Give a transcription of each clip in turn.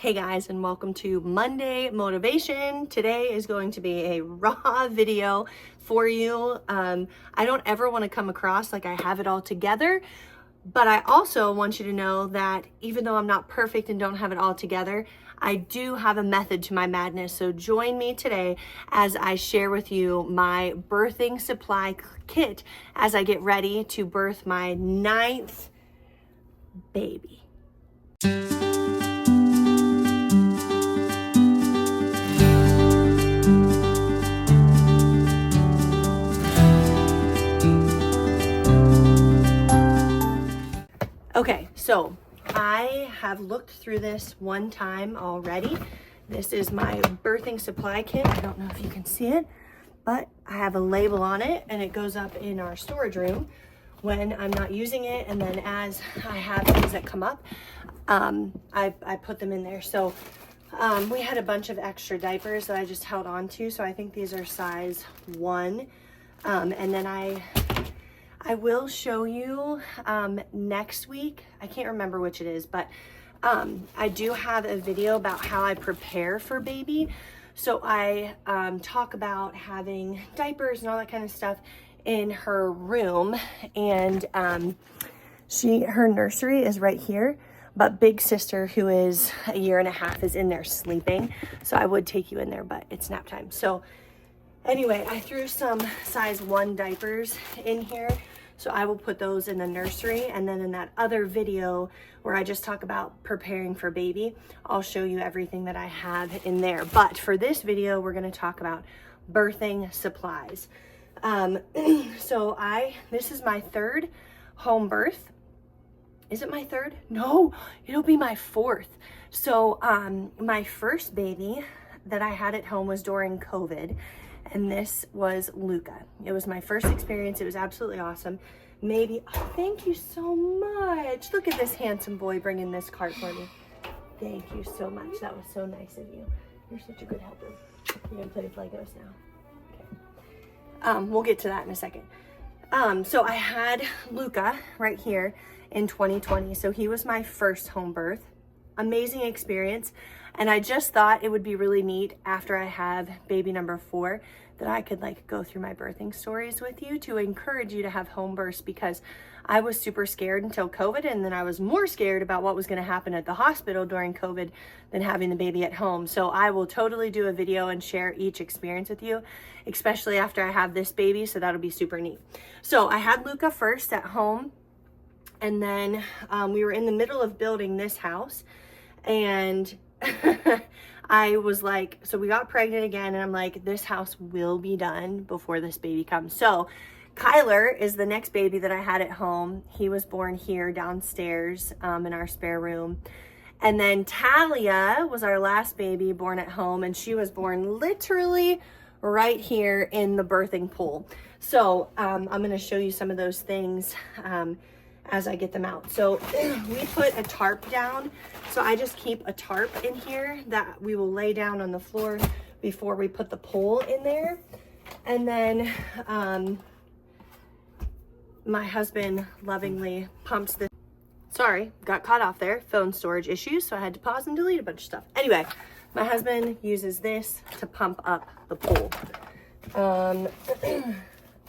Hey guys, and welcome to Monday Motivation. Today is going to be a raw video for you. I don't ever want to come across like I have it all together, but I also want you to know that even though I'm not perfect and don't have it all together, I do have a method to my madness. So join me today as I share with you my birthing supply kit as I get ready to birth my 9th baby. Okay, so I have looked through this one time already. This is my birthing supply kit. I don't know if you can see it, but I have a label on it and it goes up in our storage room when I'm not using it. And then as I have things that come up, I put them in there. So we had a bunch of extra diapers that I just held on to. So I think these are size 1. And then I will show you next week. I can't remember which it is, but I do have a video about how I prepare for baby. So I talk about having diapers and all that kind of stuff in her room. And her nursery is right here, but big sister, who is a 1.5 years, is in there sleeping. So I would take you in there, but it's nap time. So anyway, I threw some size 1 diapers in here. So I will put those in the nursery, and then in that other video where I just talk about preparing for baby, I'll show you everything that I have in there. But for this video, we're going to talk about birthing supplies. So this is my 3rd home birth. Is it my 3rd? No, it'll be my 4th. So my first baby that I had at home was during COVID. And this was Luca. It was my first experience. It was absolutely awesome. Thank you so much. Look at this handsome boy bringing this cart for me. Thank you so much. That was so nice of you. You're such a good helper. You're gonna play with Legos now. Okay. We'll get to that in a second. So I had Luca right here in 2020. So he was my first home birth. Amazing experience. And I just thought it would be really neat after I have baby number 4 that I could go through my birthing stories with you to encourage you to have home births, because I was super scared until COVID, and then I was more scared about what was going to happen at the hospital during COVID than having the baby at home. So I will totally do a video and share each experience with you, especially after I have this baby. So that'll be super neat. So I had Luca first at home, and then we were in the middle of building this house, and I was like, so we got pregnant again, and I'm like, this house will be done before this baby comes. So Kyler is the next baby that I had at home. He was born here downstairs in our spare room. And then Talia was our last baby born at home, and she was born literally right here in the birthing pool. So I'm going to show you some of those things as I get them out. So we put a tarp down. So I just keep a tarp in here that we will lay down on the floor before we put the pole in there. And then my husband lovingly pumps this. Sorry, got caught off there. Phone storage issues, so I had to pause and delete a bunch of stuff. Anyway, my husband uses this to pump up the pole.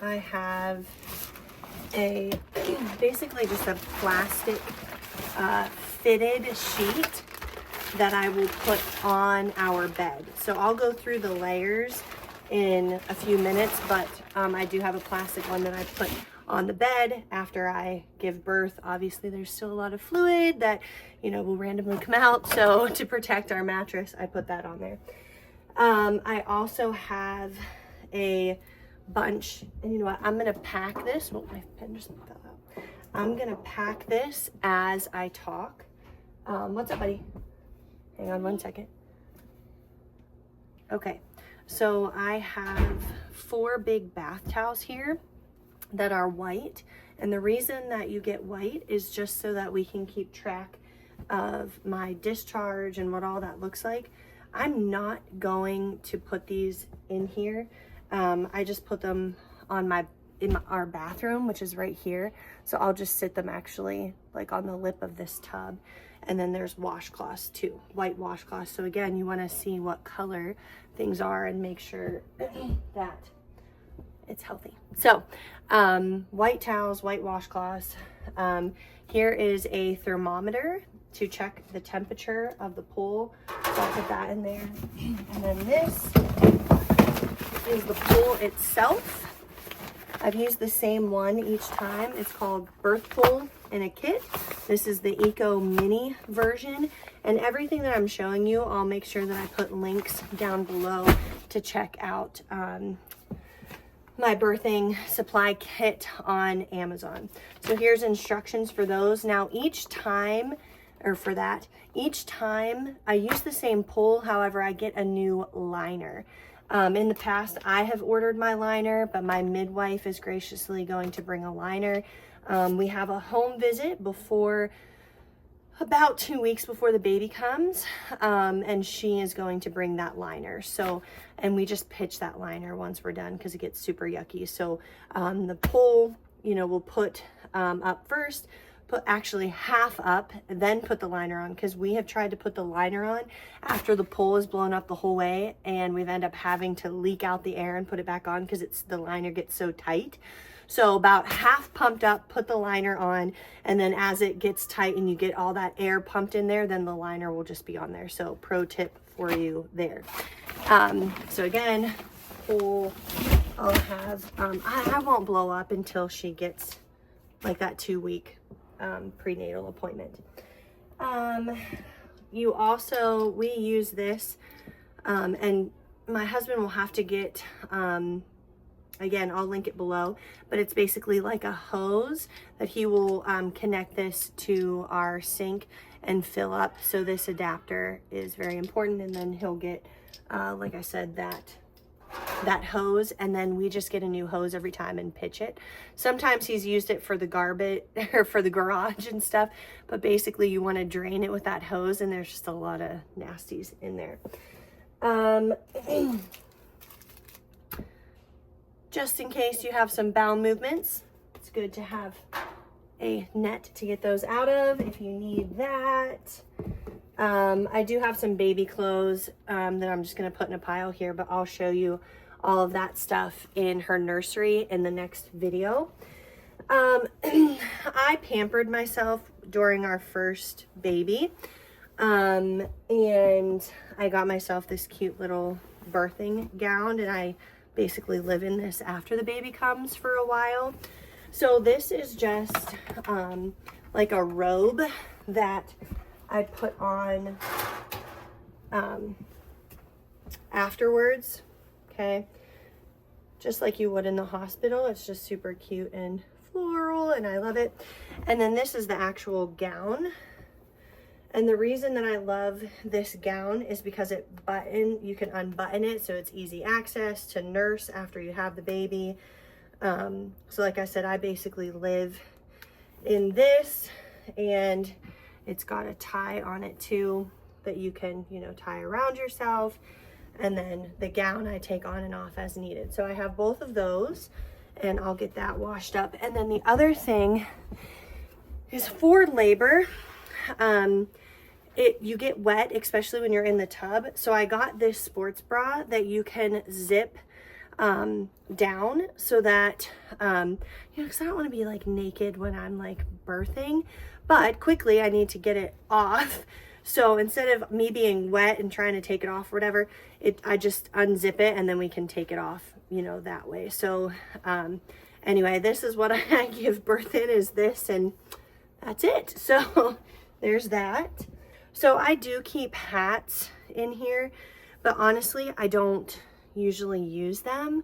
I have basically just a plastic fitted sheet that I will put on our bed. So I'll go through the layers in a few minutes, but I do have a plastic one that I put on the bed after I give birth. Obviously there's still a lot of fluid that will randomly come out, so to protect our mattress I put that on there. I also have a bunch, and you know what, I'm gonna pack this. Oh, my pen just fell out. I'm gonna pack this as I talk. What's up, buddy? Hang on one second. Okay, so I have 4 big bath towels here that are white, and the reason that you get white is just so that we can keep track of my discharge and what all that looks like. I'm not going to put these in here. I just put them on our bathroom, which is right here. So I'll just sit them actually on the lip of this tub. And then there's washcloths too, white washcloths. So again, you want to see what color things are and make sure that it's healthy. So white towels, white washcloths. Here is a thermometer to check the temperature of the pool. So I'll put that in there. And then this is the pool itself. I've used the same one each time. It's called Birth Pool in a Kit. This is the Eco Mini version. And everything that I'm showing you, I'll make sure that I put links down below to check out my birthing supply kit on Amazon. So here's instructions for those. Now each time I use the same pool, however, I get a new liner. In the past, I have ordered my liner, but my midwife is graciously going to bring a liner. We have a home visit about 2 weeks before the baby comes, and she is going to bring that liner. So, and we just pitch that liner once we're done because it gets super yucky. So the pool, you know, we'll put up first, put actually half up, then put the liner on, because we have tried to put the liner on after the pole is blown up the whole way, and we've ended up having to leak out the air and put it back on because the liner gets so tight. So about half pumped up, put the liner on, and then as it gets tight and you get all that air pumped in there, then the liner will just be on there. So pro tip for you there. So again, pole, I'll have, I won't blow up until she gets like that 2-week prenatal appointment. We use this, and my husband will have to get, again, I'll link it below, but it's basically like a hose that he will connect this to our sink and fill up. So this adapter is very important, and then he'll get, like I said, that hose, and then we just get a new hose every time and pitch it. Sometimes he's used it for the garbage or for the garage and stuff, but basically you want to drain it with that hose, and there's just a lot of nasties in there. Just in case you have some bowel movements, it's good to have a net to get those out of if you need that. I do have some baby clothes that I'm just going to put in a pile here, but I'll show you all of that stuff in her nursery in the next video. I pampered myself during our first baby, and I got myself this cute little birthing gown, and I basically live in this after the baby comes for a while. So this is just like a robe that I put on afterwards, okay? Just like you would in the hospital. It's just super cute and floral, and I love it. And then this is the actual gown. And the reason that I love this gown is because you can unbutton it, so it's easy access to nurse after you have the baby. So like I said, I basically live in this, and it's got a tie on it too that you can, you know, tie around yourself. And then the gown I take on and off as needed. So I have both of those, and I'll get that washed up. And then the other thing is for labor, you get wet, especially when you're in the tub. So I got this sports bra that you can zip down so that, you know, because I don't want to be like naked when I'm like birthing, but quickly I need to get it off. So instead of me being wet and trying to take it off or whatever, I just unzip it, and then we can take it off, you know, that way. So anyway, this is what I give birth in, is this, and that's it. So there's that. So I do keep hats in here, but honestly, I don't usually use them.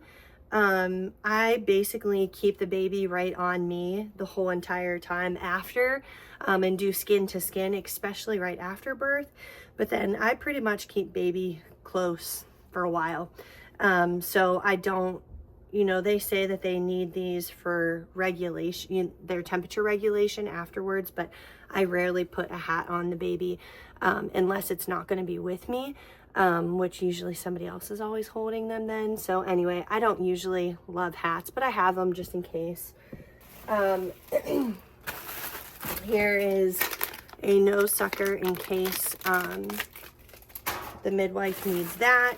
I basically keep the baby right on me the whole entire time after, and do skin to skin, especially right after birth. But then I pretty much keep baby close for a while. So I don't, you know, they say that they need these for regulation, their temperature regulation afterwards, but I rarely put a hat on the baby unless it's not going to be with me, which usually somebody else is always holding them then. So anyway, I don't usually love hats, but I have them just in case. Here is a nose sucker in case the midwife needs that.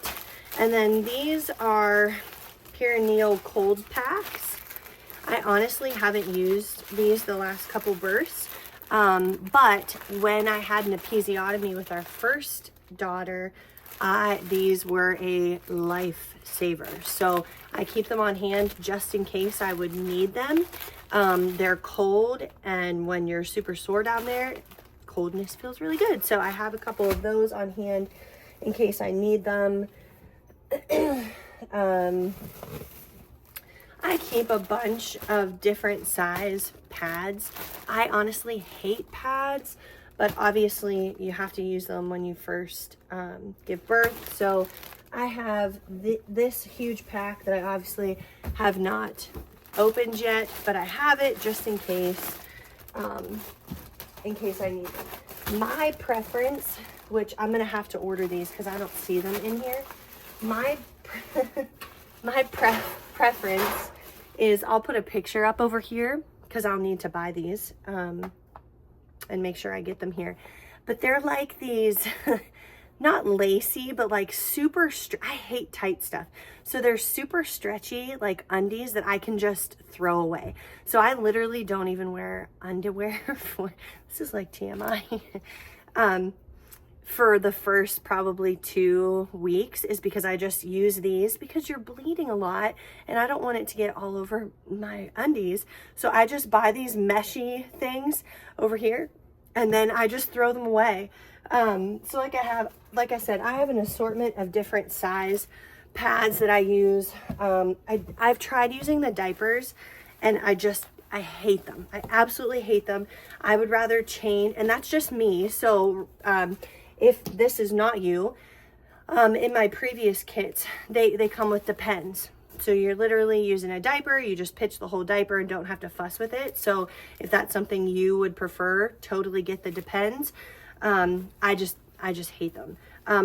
And then these are perineal cold packs. I honestly haven't used these the last couple births, but when I had an episiotomy with our first daughter, these were a lifesaver. So I keep them on hand just in case I would need them. They're cold, and when you're super sore down there, coldness feels really good. So I have a couple of those on hand in case I need them. I keep a bunch of different size pads. I honestly hate pads, but obviously you have to use them when you first give birth. So I have this huge pack that I obviously have not opened yet, but I have it just in case I need them. My preference, which I'm gonna have to order these because I don't see them in here. My preference is, I'll put a picture up over here because I'll need to buy these and make sure I get them here. But they're like these, not lacy, but like super, I hate tight stuff. So they're super stretchy, like undies that I can just throw away. So I literally don't even wear underwear for, this is like TMI. For the first probably 2 weeks, is because I just use these because you're bleeding a lot and I don't want it to get all over my undies. So I just buy these meshy things over here and then I just throw them away. So like I said, I have an assortment of different size pads that I use. I've tried using the diapers and I hate them. I absolutely hate them. I would rather change, and that's just me. So if this is not you, in my previous kits, they come with Depends. So you're literally using a diaper, you just pitch the whole diaper and don't have to fuss with it. So if that's something you would prefer, totally get the Depends. I just hate them.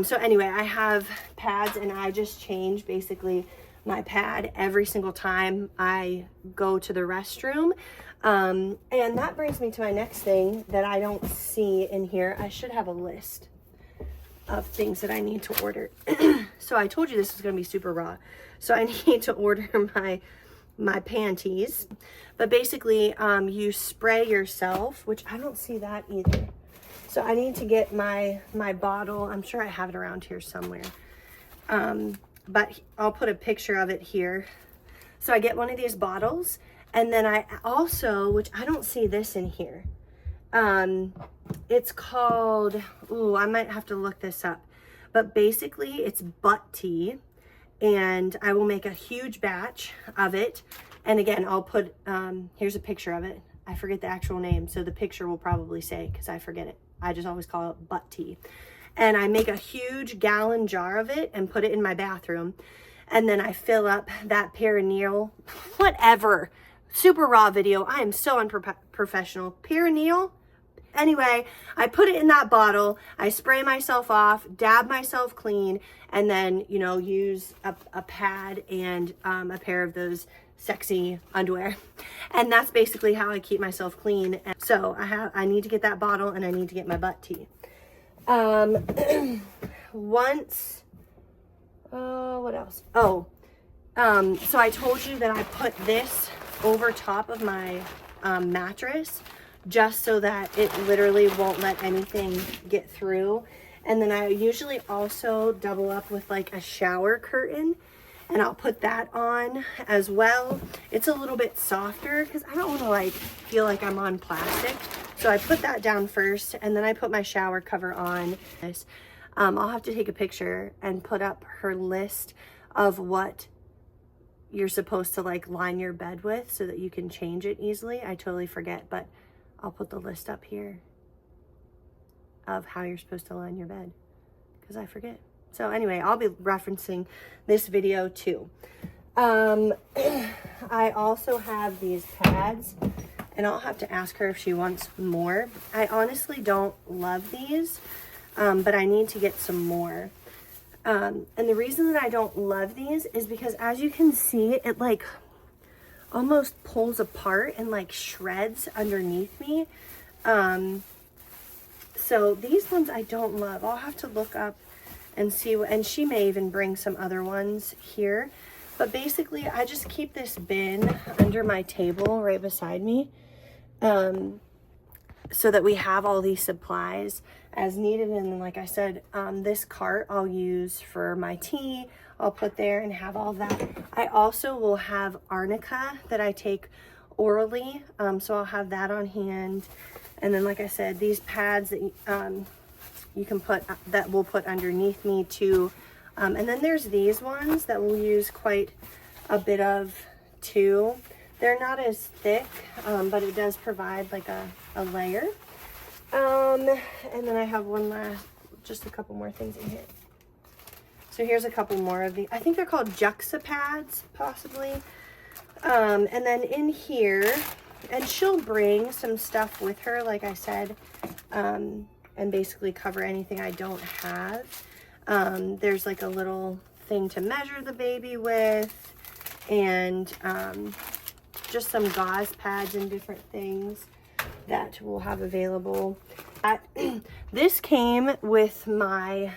So anyway, I have pads and I just change basically my pad every single time I go to the restroom. And that brings me to my next thing that I don't see in here. I should have a list of things that I need to order. So I told you this was going to be super raw. So I need to order my panties. But basically, you spray yourself, which I don't see that either. So I need to get my bottle. I'm sure I have it around here somewhere. But I'll put a picture of it here. So I get one of these bottles, and then I also, which I don't see this in here. It's called, I might have to look this up, but basically it's butt tea, and I will make a huge batch of it. And again, I'll put, here's a picture of it. I forget the actual name, so the picture will probably say, because I forget it. I just always call it butt tea. And I make a huge gallon jar of it and put it in my bathroom. And then I fill up that perineal, whatever, super raw video. I am so unprofessional. Perineal. Anyway, I put it in that bottle, I spray myself off, dab myself clean, and then, you know, use a pad and a pair of those sexy underwear. And that's basically how I keep myself clean. And so I need to get that bottle and I need to get my butt tea. What else? So I told you that I put this over top of my mattress, just so that it literally won't let anything get through. And then I usually also double up with like a shower curtain, and I'll put that on as well. It's a little bit softer because I don't want to like feel like I'm on plastic. So I put that down first, and then I put my shower cover on. I'll have to take a picture and put up her list of what you're supposed to like line your bed with so that you can change it easily. I totally forget, but I'll put the list up here of how you're supposed to line your bed because I forget. So anyway, I'll be referencing this video too. I also have these pads, and I'll have to ask her if she wants more. I honestly don't love these, but I need to get some more. And the reason that I don't love these is because, as you can see, it like almost pulls apart and like shreds underneath me. So these ones I don't love. I'll have to look up and see what, and she may even bring some other ones here. But basically, I just keep this bin under my table right beside me, so that we have all these supplies as needed. And then, like I said, this cart I'll use for my tea. I'll put there and have all that. I also will have arnica that I take orally, so I'll have that on hand. And then, like I said, these pads that you can put, that we'll put underneath me too. And then there's these ones that we'll use quite a bit of too. They're not as thick, but it does provide like a layer. And then I have one last, just a couple more things in here. So here's a couple more of the, I think they're called Juxa pads, possibly. And then in here, and she'll bring some stuff with her, like I said, and basically cover anything I don't have. There's like a little thing to measure the baby with, and just some gauze pads and different things that we'll have available. This came with my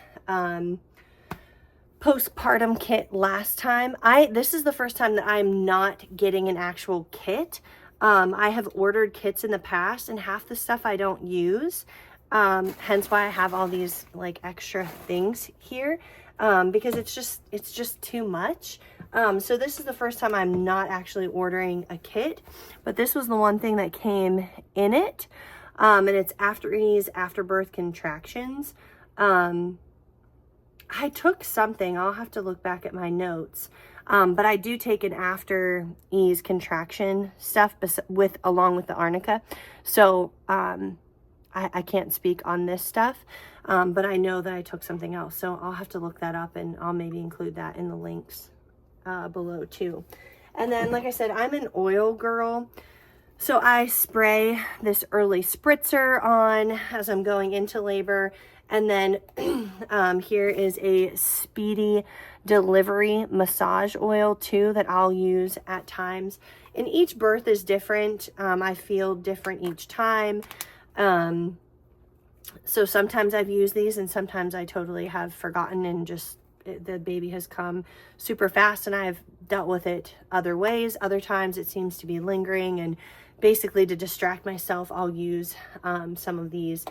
postpartum kit last time. This is the first time that I'm not getting an actual kit. I have ordered kits in the past, and half the stuff I don't use. Hence why I have all these like extra things here, because it's just too much. So this is the first time I'm not actually ordering a kit, but this was the one thing that came in it. And it's after ease, after birth contractions. I took something, I'll have to look back at my notes. But I do take an after ease contraction stuff along with the arnica. So, I can't speak on this stuff, but I know that I took something else. So I'll have to look that up, and I'll maybe include that in the links below too. And then, like I said, I'm an oil girl. So I spray this early spritzer on as I'm going into labor. And then here is a speedy delivery massage oil too that I'll use at times. And each birth is different. I feel different each time. So sometimes I've used these, and sometimes I totally have forgotten, and just the baby has come super fast and I've dealt with it other ways. Other times it seems to be lingering, and basically to distract myself, I'll use some of these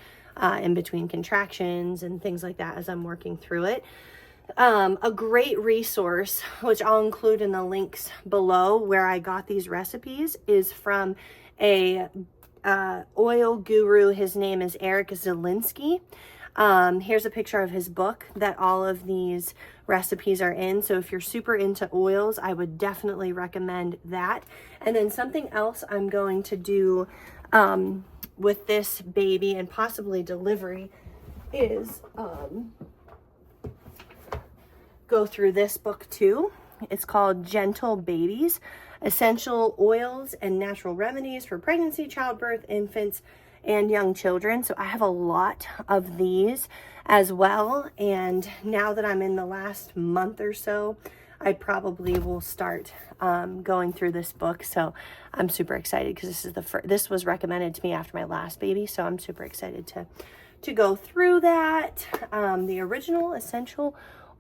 in between contractions and things like that as I'm working through it. A great resource, which I'll include in the links below, where I got these recipes, is from a oil guru. His name is Eric Zielinski. Here's a picture of his book that all of these recipes are in. So if you're super into oils, I would definitely recommend that. And then something else I'm going to do with this baby and possibly delivery is go through this book too. It's called Gentle Babies: Essential Oils and Natural Remedies for Pregnancy, Childbirth, Infants, and Young Children. So I have a lot of these as well. And now that I'm in the last month or so, I probably will start going through this book. So I'm super excited, because this was recommended to me after my last baby. So I'm super excited to go through that. The original Essential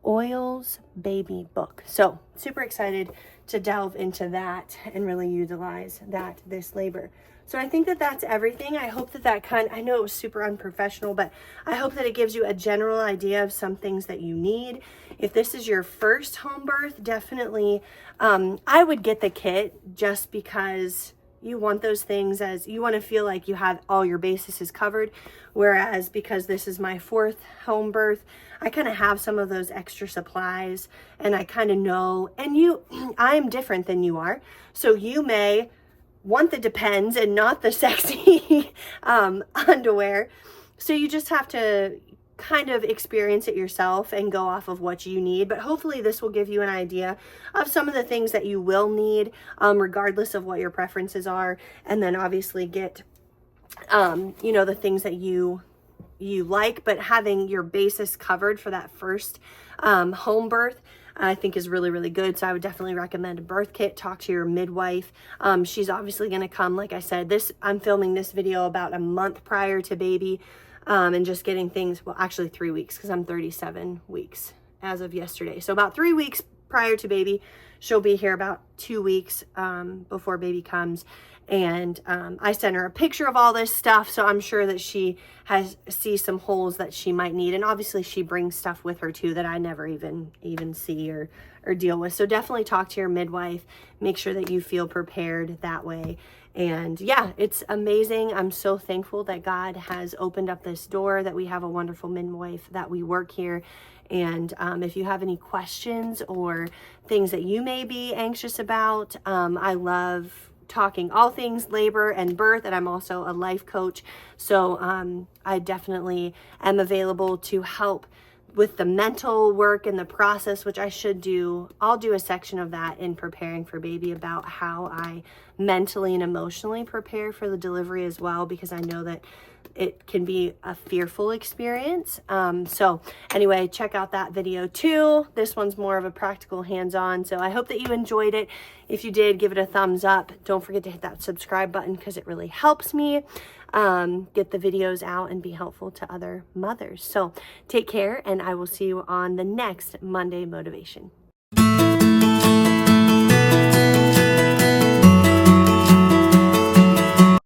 Oils baby book. So super excited to delve into that and really utilize that this labor. So I think that that's everything. I hope that I know it was super unprofessional, but I hope that it gives you a general idea of some things that you need. If this is your first home birth, definitely, I would get the kit, just because you want those things, as you want to feel like you have all your bases covered. Whereas because this is my fourth home birth, I kind of have some of those extra supplies, and I kind of know, and I'm different than you are. So you may want the Depends and not the sexy underwear. So you just have to kind of experience it yourself and go off of what you need. But hopefully this will give you an idea of some of the things that you will need, regardless of what your preferences are. And then obviously get, the things that you like, but having your basis covered for that first home birth, I think is really, really good. So I would definitely recommend a birth kit. Talk to your midwife. She's obviously going to come, like I said, I'm filming this video about a month prior to baby. and just getting things, well, actually 3 weeks, because I'm 37 weeks as of yesterday. So about 3 weeks prior to baby. She'll be here about 2 weeks before baby comes. And I sent her a picture of all this stuff, so I'm sure that she sees some holes that she might need. And obviously she brings stuff with her too that I never even see or deal with. So definitely talk to your midwife. Make sure that you feel prepared that way. And yeah, it's amazing. I'm so thankful that God has opened up this door, that we have a wonderful midwife, that we work here. And if you have any questions or things that you may be anxious about, I love talking all things labor and birth, and I'm also a life coach. So I definitely am available to help with the mental work and the process, which I should do. I'll do a section of that in preparing for baby about how I mentally and emotionally prepare for the delivery as well, because I know that it can be a fearful experience. So anyway, check out that video too. This one's more of a practical hands-on. So I hope that you enjoyed it. If you did, give it a thumbs up. Don't forget to hit that subscribe button because it really helps me get the videos out and be helpful to other mothers. So take care, and I will see you on the next Monday Motivation.